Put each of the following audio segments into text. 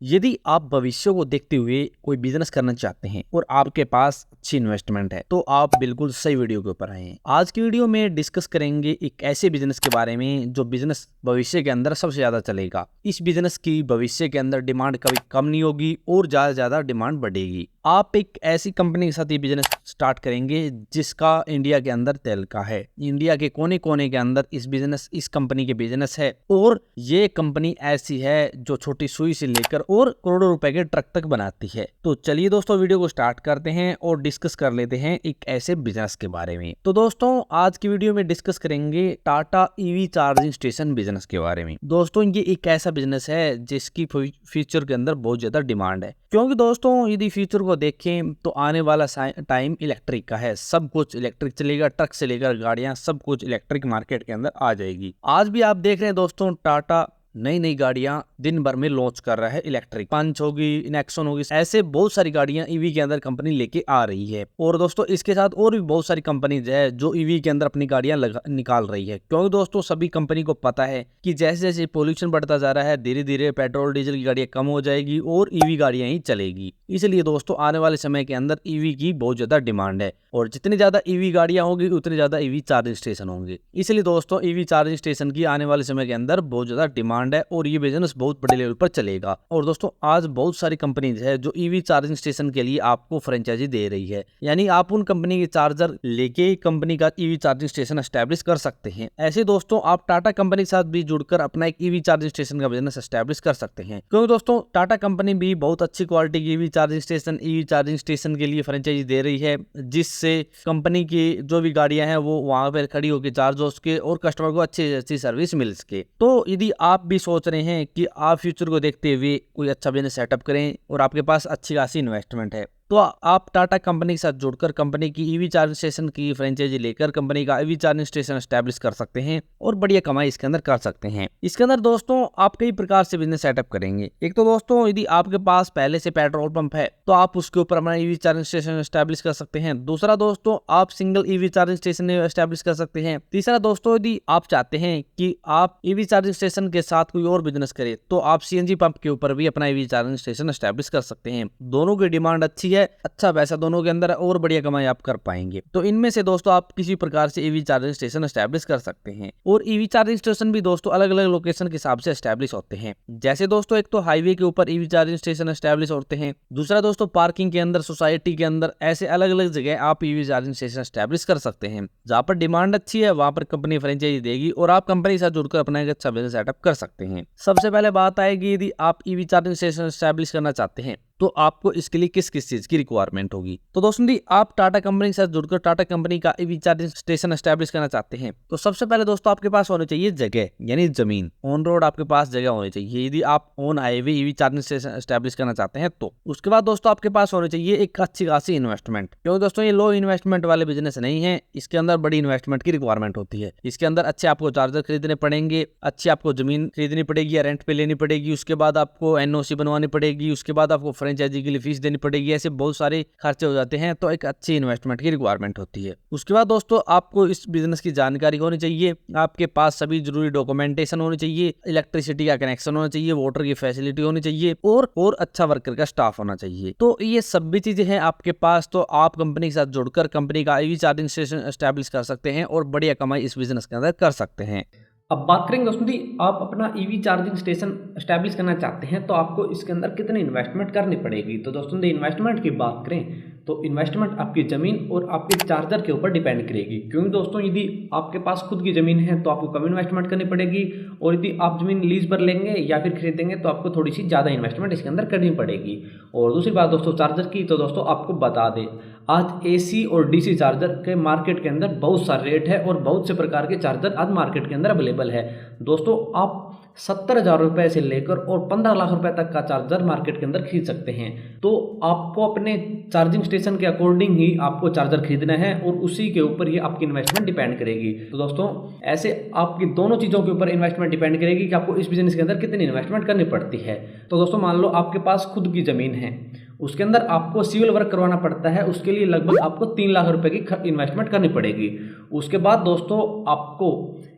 यदि आप भविष्य को देखते हुए कोई बिजनेस करना चाहते हैं और आपके पास अच्छी इन्वेस्टमेंट है तो आप बिल्कुल सही वीडियो के ऊपर आए हैं। आज की वीडियो में डिस्कस करेंगे एक ऐसे बिजनेस के बारे में जो बिजनेस भविष्य के अंदर सबसे ज्यादा चलेगा। इस बिजनेस की भविष्य के अंदर डिमांड कभी कम नहीं होगी और ज्यादा से ज्यादा डिमांड बढ़ेगी। आप एक ऐसी कंपनी के साथ ये बिजनेस स्टार्ट करेंगे जिसका इंडिया के अंदर तहलका है। इंडिया के कोने कोने के अंदर इस कंपनी के बिजनेस है और ये कंपनी ऐसी है जो छोटी सुई से लेकर और करोड़ों रुपए के ट्रक तक बनाती है। तो चलिए दोस्तों वीडियो को स्टार्ट करते हैं और डिस्कस कर लेते हैं एक ऐसे बिजनेस के बारे में। तो दोस्तों आज की वीडियो में डिस्कस करेंगे Tata EV charging station business के बारे में। दोस्तों ये एक ऐसा बिजनेस है जिसकी फ्यूचर के अंदर बहुत ज्यादा डिमांड है, क्योंकि दोस्तों यदि फ्यूचर को देखें तो आने वाला टाइम इलेक्ट्रिक का है। सब कुछ इलेक्ट्रिक चलेगा, ट्रक से लेकर गाड़ियां सब कुछ इलेक्ट्रिक मार्केट के अंदर आ जाएगी। आज भी आप देख रहे हैं दोस्तों टाटा नई नई गाड़ियां दिन भर में लॉन्च कर रहा है। इलेक्ट्रिक पंच होगी, नेक्सॉन होगी, ऐसे बहुत सारी गाड़ियां ईवी के अंदर कंपनी लेके आ रही है। और दोस्तों इसके साथ और भी बहुत सारी कंपनीज है जो ईवी के अंदर अपनी गाड़ियां निकाल रही है, क्योंकि दोस्तों सभी कंपनी को पता है कि जैसे जैसे पोल्यूशन बढ़ता जा रहा है धीरे धीरे पेट्रोल डीजल की गाड़ियां कम हो जाएगी और ईवी गाड़ियां ही चलेगी। इसलिए दोस्तों आने वाले समय के अंदर ईवी की बहुत ज्यादा डिमांड है और जितनी ज्यादा ईवी गाड़ियां होंगी उतनी ज्यादा ईवी चार्जिंग स्टेशन होंगे। इसलिए दोस्तों ईवी चार्जिंग स्टेशन की आने वाले समय के अंदर बहुत ज्यादा डिमांड है और ये बिजनेस बहुत बड़े लेवल पर चलेगा। और दोस्तों आज बहुत सारी कंपनीज है जो ईवी चार्जिंग स्टेशन के लिए आपको फ्रेंचाइजी दे रही है, यानी आप उन कंपनी के चार्जर लेके कंपनी का ईवी चार्जिंग स्टेशन एस्टैब्लिश कर सकते हैं। ऐसे दोस्तों आप टाटा कंपनी के साथ भी जुड़कर अपना एक ईवी चार्जिंग स्टेशन का बिजनेस एस्टैब्लिश कर सकते हैं, क्योंकि दोस्तों टाटा कंपनी भी बहुत अच्छी क्वालिटी की ईवी चार्जिंग स्टेशन के लिए फ्रेंचाइजी दे रही है, जिससे कंपनी की जो भी गाड़ियां हैं वो वहां पर खड़ी होकर चार्ज हो सके और कस्टमर को अच्छी सर्विस मिल सके। तो यदि आप भी सोच रहे हैं कि आप फ्यूचर को देखते हुए कोई अच्छा बिजनेस सेटअप करें और आपके पास अच्छी खासी इन्वेस्टमेंट है, तो आप टाटा कंपनी के साथ जुड़कर कंपनी की ईवी चार्जिंग स्टेशन की फ्रेंचाइजी लेकर कंपनी का ईवी चार्जिंग स्टेशन एस्टैब्लिश कर सकते हैं और बढ़िया कमाई इसके अंदर कर सकते हैं। इसके अंदर दोस्तों आप कई प्रकार से बिजनेस सेटअप करेंगे। एक तो दोस्तों यदि आपके पास पहले से पेट्रोल पंप है तो आप उसके ऊपर अपना ईवी चार्जिंग स्टेशन एस्टैब्लिश कर सकते हैं। दूसरा दोस्तों आप single EV charging station establish कर सकते हैं। तीसरा दोस्तों यदि आप चाहते हैं कि आप ईवी चार्जिंग स्टेशन के साथ कोई और बिजनेस करें तो आप सीएनजी पंप के ऊपर भी अपना ईवी चार्जिंग स्टेशन एस्टैब्लिश कर सकते हैं। दोनों की डिमांड अच्छी है, अच्छा पैसा दोनों के अंदर और बढ़िया कमाई आप कर पाएंगे। तो इनमें से दोस्तों आप किसी प्रकार से ईवी चार्जिंग स्टेशन एस्टैब्लिश कर सकते हैं। और ईवी चार्जिंग स्टेशन भी दोस्तों अलग अलग लोकेशन के हिसाब से एस्टैब्लिश होते हैं। जैसे दोस्तों एक तो हाईवे के ऊपर ईवी चार्जिंग स्टेशन एस्टैब्लिश होते हैं, दूसरा दोस्तों पार्किंग के अंदर, सोसाइटी के अंदर, ऐसे अलग अलग जगह आप ईवी चार्जिंग स्टेशन एस्टैब्लिश कर सकते हैं। जहां पर डिमांड अच्छी है वहां पर कंपनी फ्रेंचाइजी देगी और आप कंपनी के साथ जुड़कर अपना एक अच्छा बिजनेस सेटअप कर सकते हैं। सबसे पहले बात आएगी यदि आप ईवी चार्जिंग स्टेशन एस्टैब्लिश करना चाहते हैं तो आपको इसके लिए किस किस चीज की रिक्वायरमेंट होगी। तो दोस्तों यदि आप टाटा कंपनी के साथ जुड़कर टाटा कंपनी का ईवी चार्जिंग स्टेशन एस्टैब्लिश करना चाहते हैं तो सबसे पहले दोस्तों आपके पास होनी चाहिए जगह, यानी जमीन, ऑन रोड आपके पास जगह होनी चाहिए यदि आप on highway EV charging station establish करना चाहते हैं तो। उसके बाद दोस्तों आपके पास होनी चाहिए एक अच्छी खासी इन्वेस्टमेंट, क्योंकि दोस्तों ये लो इन्वेस्टमेंट वाले बिजनेस नहीं है, इसके अंदर बड़ी इन्वेस्टमेंट की रिक्वायरमेंट होती है। इसके अंदर अच्छे आपको चार्जर खरीदने पड़ेंगे, अच्छी आपको जमीन खरीदनी पड़ेगी या रेंट पे लेनी पड़ेगी, उसके बाद आपको एनओसी बनवानी पड़ेगी, उसके बाद आपको फ्रेंचाइजी के लिए फीस देनी पड़ेगी, ऐसे बहुत सारे खर्चे हो जाते हैं। तो एक अच्छी इन्वेस्टमेंट की रिक्वायरमेंट होती है। उसके बाद दोस्तों आपको इस बिजनेस की जानकारी होनी चाहिए, आपके पास सभी जरूरी डॉक्यूमेंटेशन होनी चाहिए, इलेक्ट्रिसिटी का कनेक्शन होना चाहिए, वाटर की फैसिलिटी होनी चाहिए और अच्छा वर्कर का स्टाफ होना चाहिए। तो ये सभी चीजें हैं आपके पास, तो आप कंपनी के साथ जुड़कर कंपनी का ईवी चार्जिंग स्टेशन एस्टैब्लिश कर सकते हैं और बढ़िया कमाई इस बिजनेस के अंदर कर सकते हैं। अब बात करेंगे दोस्तों जी, आप अपना ईवी चार्जिंग स्टेशन एस्टैब्लिश करना चाहते हैं तो आपको इसके अंदर कितनी इन्वेस्टमेंट करनी पड़ेगी। तो दोस्तों जी इन्वेस्टमेंट की बात करें तो इन्वेस्टमेंट आपकी ज़मीन और आपके चार्जर के ऊपर डिपेंड करेगी, क्योंकि दोस्तों यदि आपके पास खुद की ज़मीन है तो आपको कम इन्वेस्टमेंट करनी पड़ेगी और यदि आप ज़मीन लीज पर लेंगे या फिर खरीदेंगे तो आपको थोड़ी सी ज़्यादा इन्वेस्टमेंट इसके अंदर करनी पड़ेगी। और दूसरी बात दोस्तों चार्जर की, तो दोस्तों आपको बता दें आज एसी और डीसी चार्जर के मार्केट के अंदर बहुत सारे रेट है और बहुत से प्रकार के चार्जर आज मार्केट के अंदर अवेलेबल है। दोस्तों आप 70,000 रुपये से लेकर और 15 लाख रुपए तक का चार्जर मार्केट के अंदर खरीद सकते हैं। तो आपको अपने चार्जिंग स्टेशन के अकॉर्डिंग ही आपको चार्जर खरीदना है और उसी के ऊपर ही आपकी इन्वेस्टमेंट डिपेंड करेगी। तो दोस्तों ऐसे आपकी दोनों चीज़ों के ऊपर इन्वेस्टमेंट डिपेंड करेगी कि आपको इस बिजनेस के अंदर कितनी इन्वेस्टमेंट करनी पड़ती है। तो दोस्तों मान लो आपके पास खुद की ज़मीन है, उसके अंदर आपको सिविल वर्क करवाना पड़ता है, उसके लिए लगभग आपको 3 लाख रुपए की इन्वेस्टमेंट करनी पड़ेगी। उसके बाद दोस्तों आपको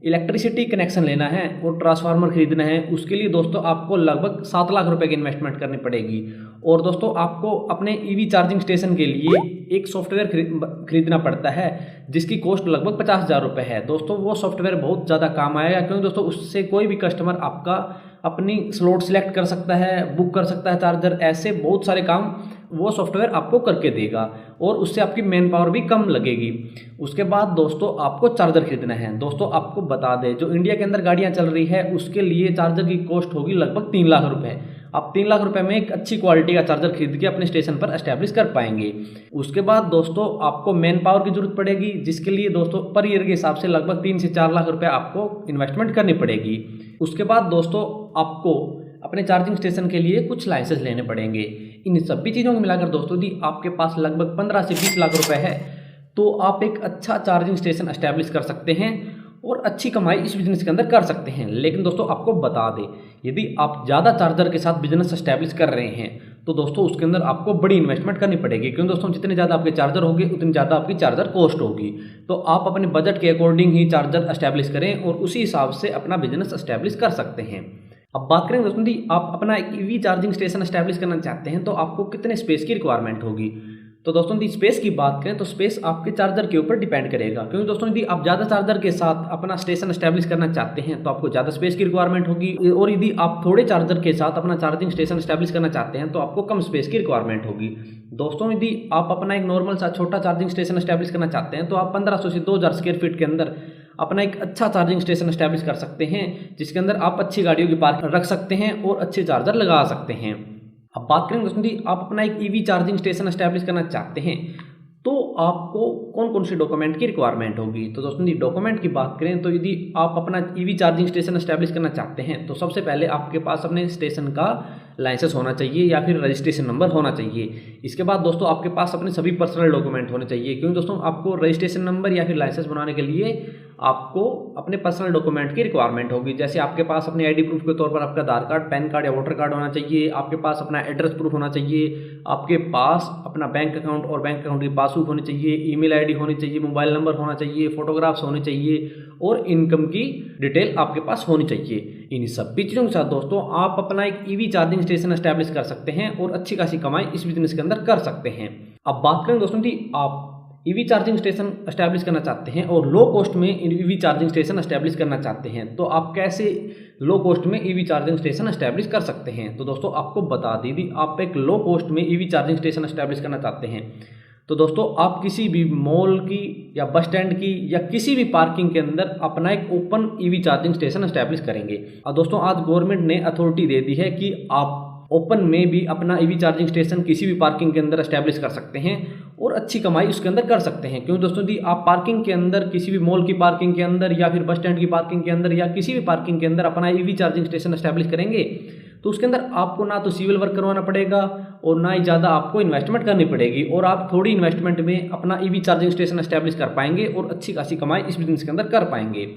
इलेक्ट्रिसिटी कनेक्शन लेना है और ट्रांसफार्मर खरीदना है, उसके लिए दोस्तों आपको लगभग 7 लाख रुपए की इन्वेस्टमेंट करनी पड़ेगी। और दोस्तों आपको अपने ईवी चार्जिंग स्टेशन के लिए एक सॉफ्टवेयर खरीदना पड़ता है जिसकी कॉस्ट लगभग 50,000 रुपये है। दोस्तों वो सॉफ्टवेयर बहुत ज़्यादा काम आएगा, क्योंकि दोस्तों उससे कोई भी कस्टमर आपका अपनी स्लॉट सिलेक्ट कर सकता है, बुक कर सकता है चार्जर, ऐसे बहुत सारे काम वो सॉफ्टवेयर आपको करके देगा और उससे आपकी मैन पावर भी कम लगेगी। उसके बाद दोस्तों आपको चार्जर खरीदना है। दोस्तों आपको बता दें, जो इंडिया के अंदर गाड़ियाँ चल रही है उसके लिए चार्जर की कॉस्ट होगी लगभग 3 लाख रुपये। आप 3 लाख रुपए में एक अच्छी क्वालिटी का चार्जर खरीद के अपने स्टेशन पर एस्टैब्लिश कर पाएंगे। उसके बाद दोस्तों आपको मैन पावर की जरूरत पड़ेगी, जिसके लिए दोस्तों पर ईयर के हिसाब से लगभग 3 से 4 लाख रुपए आपको इन्वेस्टमेंट करनी पड़ेगी। उसके बाद दोस्तों आपको अपने चार्जिंग स्टेशन के लिए कुछ लाइसेंस लेने पड़ेंगे। इन सभी चीज़ों को मिलाकर दोस्तों यदि आपके पास लगभग 15 से 20 लाख रुपए है तो आप एक अच्छा चार्जिंग स्टेशन एस्टैब्लिश कर सकते हैं और अच्छी कमाई इस बिजनेस के अंदर कर सकते हैं। लेकिन दोस्तों आपको बता दें, यदि आप ज़्यादा चार्जर के साथ बिजनेस एस्टैब्लिश कर रहे हैं तो दोस्तों उसके अंदर आपको बड़ी इन्वेस्टमेंट करनी पड़ेगी, क्योंकि दोस्तों जितने ज़्यादा आपके चार्जर होंगे उतनी ज़्यादा आपकी चार्जर कॉस्ट होगी। तो आप अपने बजट के अकॉर्डिंग ही चार्जर एस्टैब्लिश करें और उसी हिसाब से अपना बिजनेस एस्टैब्लिश कर सकते हैं। अब बात करें दोस्तों यदि आप अपना एक ईवी चार्जिंग स्टेशन एस्टैब्लिश करना चाहते हैं तो आपको कितने स्पेस की रिक्वायरमेंट होगी। तो दोस्तों यदि स्पेस की बात करें तो स्पेस आपके चार्जर के ऊपर डिपेंड करेगा, क्योंकि दोस्तों यदि आप ज़्यादा चार्जर के साथ अपना स्टेशन एस्टैब्लिश करना चाहते हैं तो आपको ज़्यादा स्पेस की रिक्वायरमेंट होगी, और यदि आप थोड़े चार्जर के साथ अपना चार्जिंग स्टेशन एस्टैब्लिश करना चाहते हैं तो आपको कम स्पेस की रिक्वायरमेंट होगी। दोस्तों यदि आप अपना एक नॉर्मल सा छोटा चार्जिंग स्टेशन एस्टैब्लिश करना चाहते हैं तो आप 1500 से 2000 स्क्वायर फीट के अंदर अपना एक अच्छा चार्जिंग स्टेशन एस्टैब्लिश कर सकते हैं, जिसके अंदर आप अच्छी गाड़ियों की पार्किंग रख सकते हैं और अच्छे चार्जर लगा सकते हैं। अब बात करें दोस्तों यदि आप अपना एक ईवी चार्जिंग स्टेशन एस्टैब्लिश करना चाहते हैं तो आपको कौन कौन से डॉक्यूमेंट की रिक्वायरमेंट होगी। तो दोस्तों यदि डॉक्यूमेंट की बात करें तो यदि आप अपना ईवी चार्जिंग स्टेशन एस्टैब्लिश करना चाहते हैं तो सबसे पहले आपके पास अपने स्टेशन का लाइसेंस होना चाहिए या फिर रजिस्ट्रेशन नंबर होना चाहिए। इसके बाद दोस्तों आपके पास अपने सभी पर्सनल डॉक्यूमेंट होने चाहिए, क्योंकि दोस्तों आपको रजिस्ट्रेशन नंबर या फिर लाइसेंस बनाने के लिए आपको अपने पर्सनल डॉक्यूमेंट की रिक्वायरमेंट होगी। जैसे आपके पास अपने आईडी प्रूफ के तौर पर आपका आधार कार्ड, पैन कार्ड या वोटर कार्ड होना चाहिए, आपके पास अपना एड्रेस प्रूफ होना चाहिए, आपके पास अपना बैंक अकाउंट और बैंक अकाउंट की पासबुक होनी चाहिए, ईमेल आईडी होनी चाहिए, मोबाइल नंबर होना चाहिए, फोटोग्राफ्स होने चाहिए और इनकम की डिटेल आपके पास होनी चाहिए। इन सभी चीज़ों के साथ दोस्तों आप अपना एक ईवी चार्जिंग स्टेशन एस्टैब्लिश कर सकते हैं और अच्छी खासी कमाई इस बिजनेस के अंदर कर सकते हैं। अब बात करें दोस्तों कि आप ईवी चार्जिंग स्टेशन एस्टैब्लिश करना चाहते हैं और लो कॉस्ट में ईवी चार्जिंग स्टेशन एस्टैब्लिश करना चाहते हैं तो आप कैसे लो कॉस्ट में ईवी चार्जिंग स्टेशन एस्टैब्लिश कर सकते हैं। तो दोस्तों आपको बता दी थी, आप एक लो कॉस्ट में ईवी चार्जिंग स्टेशन एस्टैब्लिश करना चाहते हैं तो दोस्तों आप किसी भी मॉल की या बस स्टैंड की या किसी भी पार्किंग के अंदर अपना एक open EV charging station establish करेंगे। और दोस्तों आज गवर्नमेंट ने अथॉरिटी दे दी है कि आप ओपन में भी अपना ईवी चार्जिंग स्टेशन किसी भी पार्किंग के अंदर एस्टैब्लिश कर सकते हैं और अच्छी कमाई उसके अंदर कर सकते हैं। क्योंकि दोस्तों यदि आप पार्किंग के अंदर किसी भी मॉल की पार्किंग के अंदर या फिर बस स्टैंड की पार्किंग के अंदर या किसी भी पार्किंग के अंदर अपना ईवी चार्जिंग स्टेशन एस्टैब्लिश करेंगे तो उसके अंदर आपको ना तो सिविल वर्क करवाना पड़ेगा और ना ही ज़्यादा आपको इन्वेस्टमेंट करनी पड़ेगी और आप थोड़ी इन्वेस्टमेंट में अपना ईवी चार्जिंग स्टेशन एस्टैब्लिश कर पाएंगे और अच्छी खासी कमाई इस बिजनेस के अंदर कर पाएंगे।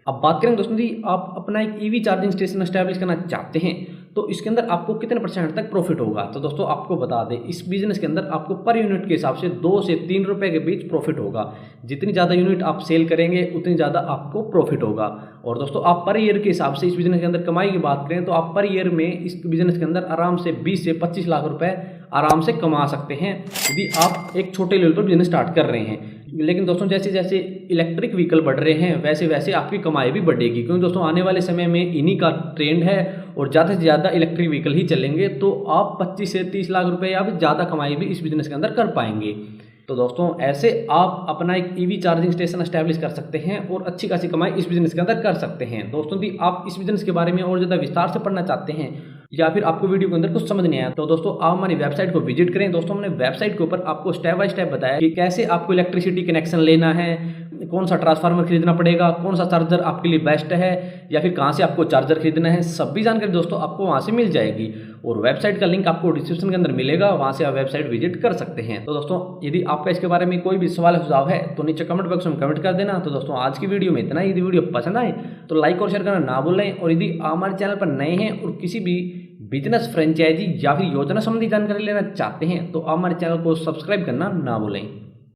अब बात करें दोस्तों यदि आप अपना एक ईवी चार्जिंग स्टेशन एस्टैब्लिश करना चाहते हैं तो इसके अंदर आपको कितने % तक प्रॉफिट होगा। तो दोस्तों आपको बता दें, इस बिजनेस के अंदर आपको पर यूनिट के हिसाब से 2 से 3 रुपए के बीच प्रॉफिट होगा। जितनी ज़्यादा यूनिट आप सेल करेंगे उतनी ज़्यादा आपको प्रॉफिट होगा। और दोस्तों आप पर ईयर के हिसाब से इस बिजनेस के अंदर कमाई की बात करें तो आप पर ईयर में इस बिजनेस के अंदर आराम से 20 से 25 लाख रुपए आराम से कमा सकते हैं यदि आप एक छोटे लेवल पर बिजनेस स्टार्ट कर रहे हैं। लेकिन दोस्तों जैसे जैसे इलेक्ट्रिक व्हीकल बढ़ रहे हैं वैसे वैसे आपकी कमाई भी बढ़ेगी, क्योंकि दोस्तों आने वाले समय में इन्हीं का ट्रेंड है और ज़्यादा से ज़्यादा इलेक्ट्रिक व्हीकल ही चलेंगे तो आप 25 से 30 लाख रुपए या फिर ज़्यादा कमाई भी इस बिजनेस के अंदर कर पाएंगे। तो दोस्तों ऐसे आप अपना एक ईवी चार्जिंग स्टेशन एस्टैब्लिश कर सकते हैं और अच्छी खासी कमाई इस बिजनेस के अंदर कर सकते हैं। दोस्तों यदि आप इस बिजनेस के बारे में और ज़्यादा विस्तार से पढ़ना चाहते हैं या फिर आपको वीडियो के अंदर कुछ समझ नहीं आया तो दोस्तों आप हमारी वेबसाइट को विजिट करें। दोस्तों हमने वेबसाइट के ऊपर आपको स्टेप बाय स्टेप बताया कि कैसे आपको इलेक्ट्रिसिटी कनेक्शन लेना है, कौन सा ट्रांसफार्मर खरीदना पड़ेगा, कौन सा चार्जर आपके लिए बेस्ट है या फिर कहाँ से आपको चार्जर खरीदना है, सभी जानकारी दोस्तों आपको वहाँ से मिल जाएगी और वेबसाइट का लिंक आपको डिस्क्रिप्शन के अंदर मिलेगा, वहाँ से आप वेबसाइट विजिट कर सकते हैं। तो दोस्तों यदि आपका इसके बारे में कोई भी सवाल सुझाव है तो नीचे कमेंट बॉक्स में कमेंट कर देना। तो दोस्तों आज की वीडियो में इतना ही। यदि वीडियो पसंद आए तो लाइक और शेयर करना ना भूलें और यदि आप हमारे चैनल पर नए हैं और किसी भी बिजनेस फ्रेंचाइजी या फिर योजना संबंधी जानकारी लेना चाहते हैं तो आप हमारे चैनल को सब्सक्राइब करना ना भूलें।